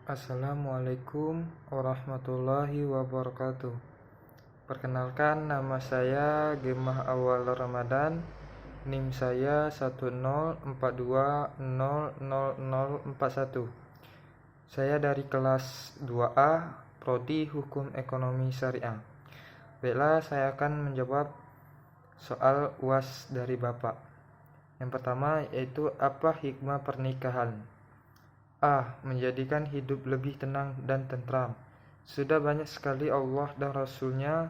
Assalamualaikum warahmatullahi wabarakatuh. Perkenalkan, nama saya Gemah Awal Ramadan. NIM saya 1042000041. Saya dari kelas 2A, Prodi Hukum Ekonomi Syariah. Baiklah, saya akan menjawab soal UAS dari Bapak. Yang pertama yaitu apa hikmah pernikahan? A. Menjadikan hidup lebih tenang dan tentram. Sudah banyak sekali Allah dan Rasul-Nya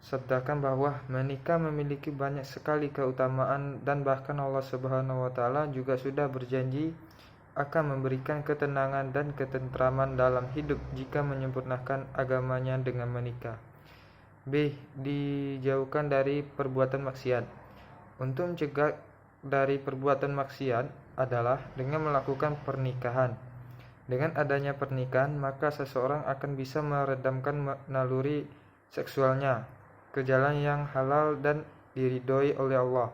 sabdakan bahwa menikah memiliki banyak sekali keutamaan, dan bahkan Allah Subhanahu wa taala juga sudah berjanji akan memberikan ketenangan dan ketentraman dalam hidup jika menyempurnakan agamanya dengan menikah. B. Dijauhkan dari perbuatan maksiat. Untuk mencegah dari perbuatan maksiat adalah dengan melakukan pernikahan. Dengan adanya pernikahan, maka seseorang akan bisa meredamkan naluri seksualnya ke jalan yang halal dan diridhoi oleh Allah.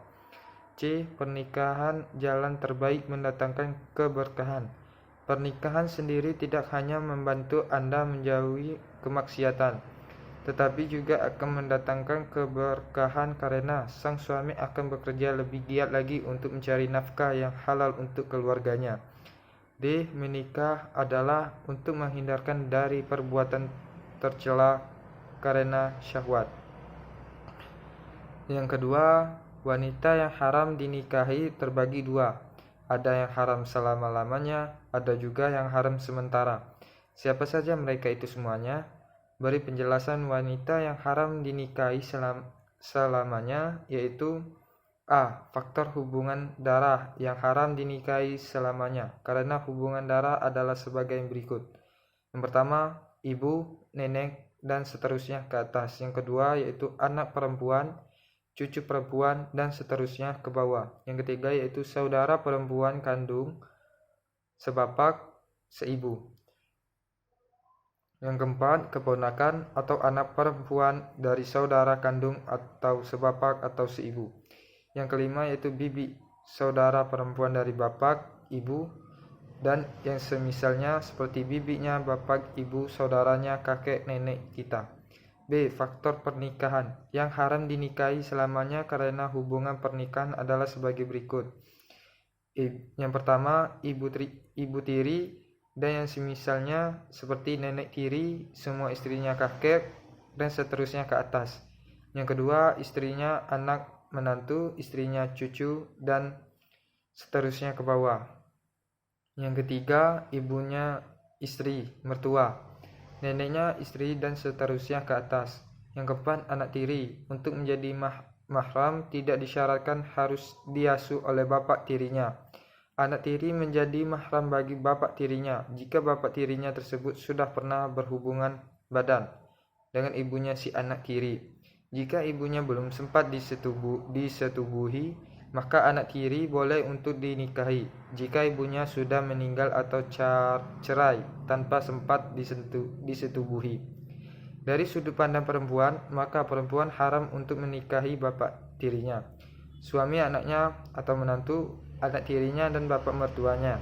C. Pernikahan jalan terbaik mendatangkan keberkahan. Pernikahan sendiri tidak hanya membantu Anda menjauhi kemaksiatan, tetapi juga akan mendatangkan keberkahan karena sang suami akan bekerja lebih giat lagi untuk mencari nafkah yang halal untuk keluarganya. D. Menikah adalah untuk menghindarkan dari perbuatan tercela karena syahwat. Yang kedua, wanita yang haram dinikahi terbagi dua. Ada yang haram selama-lamanya, ada juga yang haram sementara. Siapa saja mereka itu semuanya? Beri penjelasan wanita yang haram dinikahi selamanya, yaitu A. Faktor hubungan darah yang haram dinikahi selamanya, karena hubungan darah adalah sebagai berikut. Yang pertama, ibu, nenek, dan seterusnya ke atas. Yang kedua yaitu anak perempuan, cucu perempuan, dan seterusnya ke bawah. Yang ketiga yaitu saudara perempuan kandung, sebapak, seibu. Yang keempat, keponakan atau anak perempuan dari saudara kandung atau sebapak atau seibu. Yang kelima yaitu bibi, saudara perempuan dari bapak, ibu, dan yang semisalnya seperti bibinya, bapak, ibu, saudaranya, kakek, nenek kita. B. Faktor pernikahan yang haram dinikahi selamanya karena hubungan pernikahan adalah sebagai berikut. Yang pertama, ibu tiri dan yang semisalnya seperti nenek tiri, semua istrinya, kakek, dan seterusnya ke atas. Yang kedua, istrinya, anak, menantu, istrinya, cucu, dan seterusnya ke bawah. Yang ketiga, ibunya, istri, mertua, neneknya, istri, dan seterusnya ke atas. Yang keempat, anak tiri. Untuk menjadi mahram tidak disyaratkan harus diasuh oleh bapak tirinya. Anak tiri menjadi mahram bagi bapak tirinya jika bapak tirinya tersebut sudah pernah berhubungan badan dengan ibunya si anak tiri. Jika ibunya belum sempat disetubuhi, maka anak tiri boleh untuk dinikahi jika ibunya sudah meninggal atau cerai tanpa sempat disetubuhi. Dari sudut pandang perempuan, maka perempuan haram untuk menikahi bapak tirinya, suami anaknya atau menantu, anak tirinya, dan bapak mertuanya.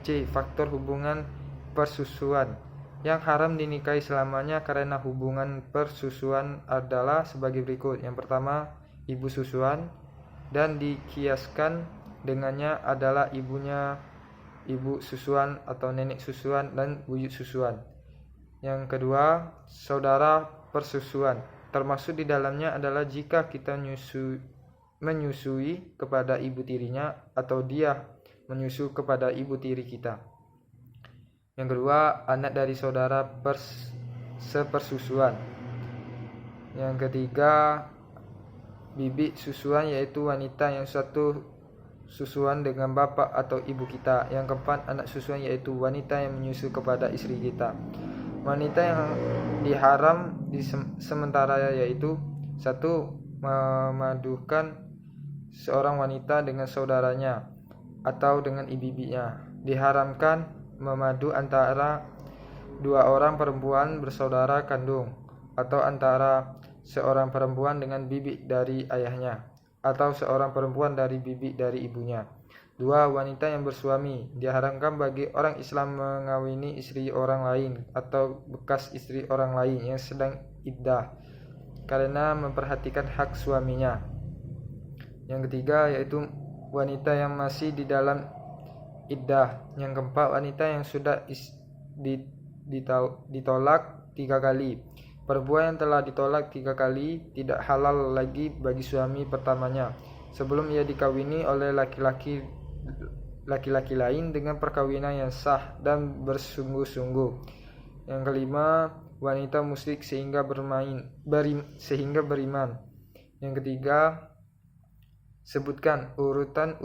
C. Faktor hubungan persusuan yang haram dinikahi selamanya karena hubungan persusuan adalah sebagai berikut. Yang pertama, ibu susuan, dan dikiaskan dengannya adalah ibu susuan atau nenek susuan dan buyut susuan. Yang kedua, saudara persusuan, termasuk di dalamnya adalah jika kita menyusui kepada ibu tirinya atau dia menyusu kepada ibu tiri kita. Yang kedua, anak dari saudara sepersusuan. Yang ketiga, bibi susuan, yaitu wanita yang satu susuan dengan bapak atau ibu kita. Yang keempat, anak susuan, yaitu wanita yang menyusu kepada istri kita. Wanita yang diharam di sementara yaitu satu, memadukan seorang wanita dengan saudaranya atau dengan ibibinya. Diharamkan memadu antara dua orang perempuan bersaudara kandung, atau antara seorang perempuan dengan bibi dari ayahnya, atau seorang perempuan dari bibi dari ibunya. 2. Wanita yang bersuami. Diharamkan bagi orang Islam mengawini istri orang lain atau bekas istri orang lain yang sedang iddah karena memperhatikan hak suaminya. Yang ketiga yaitu wanita yang masih di dalam iddah. Yang keempat, wanita yang sudah ditolak 3 kali. Perempuan yang telah ditolak 3 kali tidak halal lagi bagi suami pertamanya sebelum ia dikawini oleh laki-laki lain dengan perkawinan yang sah dan bersungguh-sungguh. Yang kelima, wanita musyrik sehingga beriman. Yang ketiga, sebutkan urutan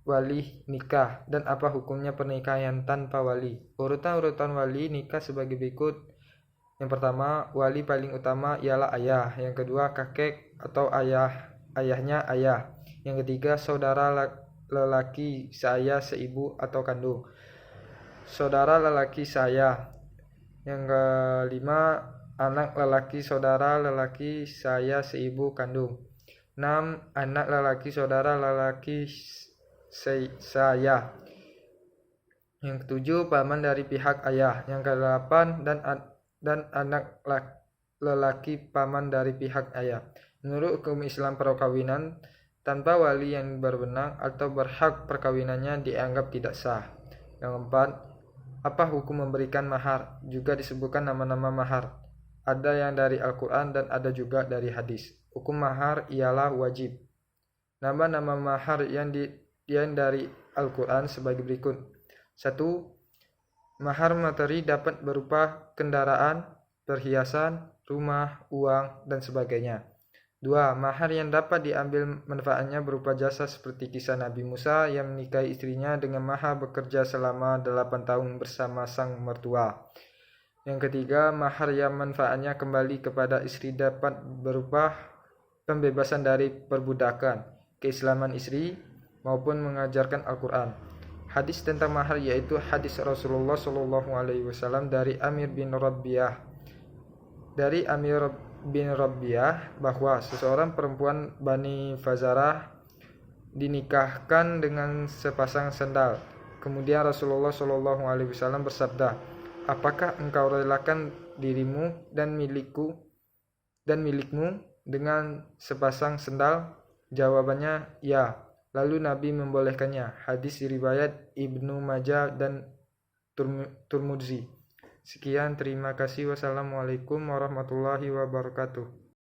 wali nikah dan apa hukumnya pernikahan tanpa wali. Urutan wali nikah sebagai berikut. Yang pertama, wali paling utama ialah ayah. Yang kedua, kakek atau ayahnya ayah. Yang ketiga, saudara lelaki seayah, seibu atau kandung. Saudara lelaki seayah. Yang kelima, anak lelaki saudara lelaki seayah, seibu kandung. 6. Anak lelaki saudara lelaki seayah. Yang ketujuh, paman dari pihak ayah. Yang kedelapan, dan anak lelaki paman dari pihak ayah. Menurut hukum Islam, perkawinan tanpa wali yang berwenang atau berhak perkawinannya dianggap tidak sah. Yang keempat, apa hukum memberikan mahar? Juga disebutkan nama-nama mahar. Ada yang dari Al-Quran dan ada juga dari hadis. Hukum mahar ialah wajib. Nama-nama mahar yang dari Al-Quran sebagai berikut. 1. Mahar materi dapat berupa kendaraan, perhiasan, rumah, uang, dan sebagainya. 2. Mahar yang dapat diambil manfaatnya berupa jasa seperti kisah Nabi Musa yang menikahi istrinya dengan mahar bekerja selama 8 tahun bersama sang mertua. Yang ketiga, mahar yang manfaatnya kembali kepada istri dapat berupa pembebasan dari perbudakan, keislaman istri, maupun mengajarkan Al-Quran. Hadis tentang mahar yaitu hadis Rasulullah SAW dari Amir bin Rabi'ah. Dari Amir bin Rabi'ah bahwa seseorang perempuan Bani Fazarah dinikahkan dengan sepasang sandal. Kemudian Rasulullah SAW bersabda, apakah engkau relakan dirimu dan milikmu dengan sepasang sandal? Jawabannya ya. Lalu Nabi membolehkannya. Hadis riwayat Ibnu Majah dan Turmudzi. Sekian, terima kasih. Wassalamualaikum warahmatullahi wabarakatuh.